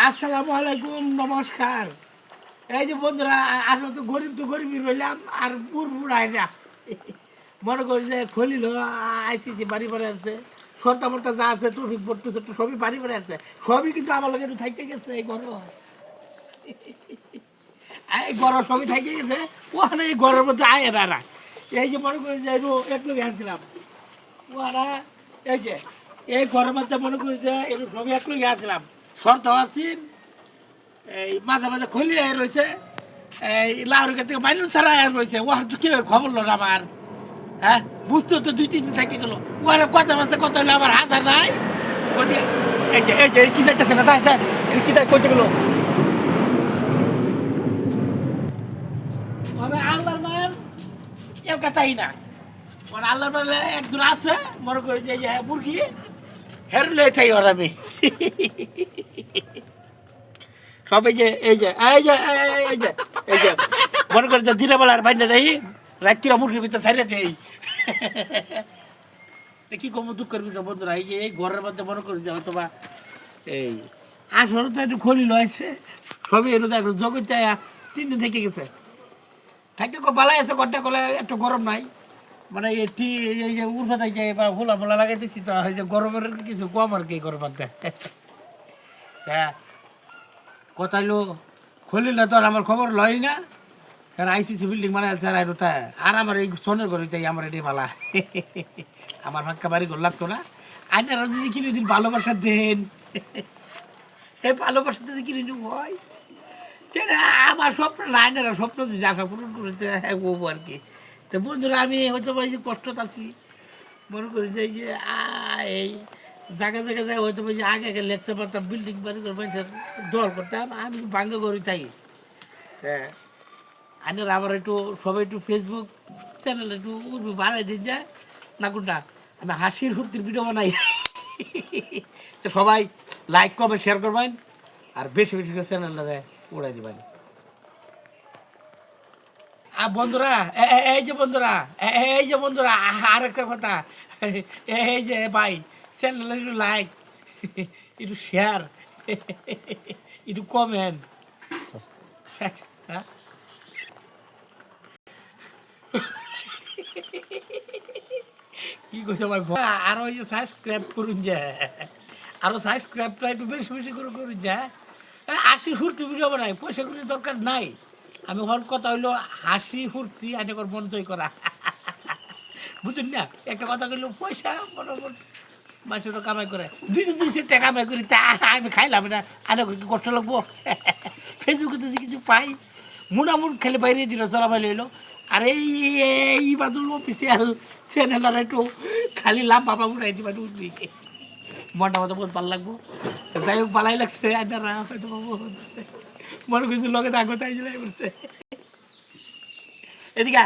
আসসালামু আলাইকুম, নমস্কার। এই যে বন্ধুরা, আসলে তো গরিবই রইলাম, আর বুড়াই না। মনে করি যে খলিল আইসিসি বাড়ি বাড়ি আছে, সর্তা মর্তা যা আছে টফিক বট্টু চট্টু সবই বাড়ি বাড়ি আছে, সবই কিন্তু আমার লোক একটু থাকতে গেছে। এই ঘর সবই থাকতে গেছে, ওখানে এই ঘরের মধ্যে আয় না। এই যে মনে করি যে একটু গেছিলাম ওরা, এই যে এই ঘরের মধ্যে মনে করি যে একটু সবই একটু গেছিলাম, শর্ত আছেন। এই মাঝে মাঝে খলি রয়েছে, এই লাউরের থেকে মাইনুল ছাড়া রয়েছে, ওর তো কেউ খবর লো না আমার। হ্যাঁ, বুঝতে তো 2-3 দিন থেকে গেল, ওরা কথা মাসে কথা হলে আমার হাজার নাই। ওদিকে এই যে কি যাইতেছে না, তাই তাই কি যাই করতে গেল আল্লাহর মান এর কথাই না। মানে আল্লাহর মানে একজন আছে, মনে করি যে মুরগি হেরলে থাই ওর আমি সবাই যে এই যে মনে করে যে দিনের বেলার বাইন্দা দেই, রাত্রিরা মুরগির ভিতরে ছাড়িয়ে দেই। কি কম দুঃখের বিষয় বন্ধুরা, এই যে এই ঘরের মধ্যে মনে করি যে হয়তো বা এই আসলে তো একটু খলি লয়েছে, সবই এলো একটু জগৎ চায় 3 দিন থেকে গেছে, থাকতে বালাই আছে, ঘরটা করলে একটু গরম নাই। মানে এই যে উর্ফাতে যে বা ফোলা ফোলা লাগাইতেছি, তো এই যে গরমের কিছু কম আর কি গরম মধ্যে। হ্যাঁ, কথা হলো খলিল তো আর আমার খবর লয় না, কারণ আইসিসি বিল্ডিং মানে আছে আর আমার এই সোনের ঘরে তাই আমার এটাই ভালা। আমার ফাঁকা বাড়ি ঘর লাগতো না। আইনারা যদি কিনে দিন ভালোবাসা দেন, এই ভালোবাসা যদি কিনে দিন হয়, সেটা আমার স্বপ্ন না, আইনারা স্বপ্ন দিচ্ছে আশা পূরণ করেছে ও আর কি। তো বন্ধুরা, আমি হয়তো বা এই যে কষ্ট আছি, মনে করি যে এই যে এই জায়গায় যায় হয়তো যে আগে লেখতে পারতাম, বিল্ডিং বাড়ি করে মানুষের দর করতাম, আমি ভাঙ্গা করি তাই। হ্যাঁ, আইনারা আবার একটু সবাই একটু ফেসবুক চ্যানেল একটু বাড়াই দিন যায় না কোনটা, আমি হাসির হুর্তির ভিডিও বানাই। তো সবাই লাইক কমেন্ট শেয়ার করবেন, আর বেশি বেশি করে চ্যানেলটারে উড়াই দিবেন। আর বন্ধুরা, এই যে বন্ধুরা আর একটা কথা, এই যে ভাই চ্যানেল একটু লাইক, একটু শেয়ার, একটু কমেন্ট। হ্যাঁ, কি করছে ভাই, আরো ওই যে সাবস্ক্রাইব করুন, যে আরো সাবস্ক্রাইবটা একটু বেশি বেশি করে করুন, যে হাসি ফুর্তি ভিডিও বানাই, পয়সা করি দরকার নাই। আমি হর কথা হইলো হাসি ফুর্তি আনেকর মন জয় করা। বুঝুন না, একটা কথা কইলো পয়সা বরাবর মানুষের কামাই করে, 2-2 টাকা কামাই করি, তা আমি খাইলাম না, আনেক কি কষ্ট লাগবো। ফেসবুকে যদি কিছু পাই, মুনামুন খেলে বাইরে দিল চলাফাই লইলো। আর এই বাদুল অফিসিয়াল চ্যানেল আর একটু খালি লাভ বাবা উঠাই দিবা, উঠবি মনটা মতো বহুত ভালো লাগবো। যাই হোক, ভালাই লাগছে, আইনারা হয়তো মনে করছি লগে থাকবো, তাই জন্য করছে। এদিকে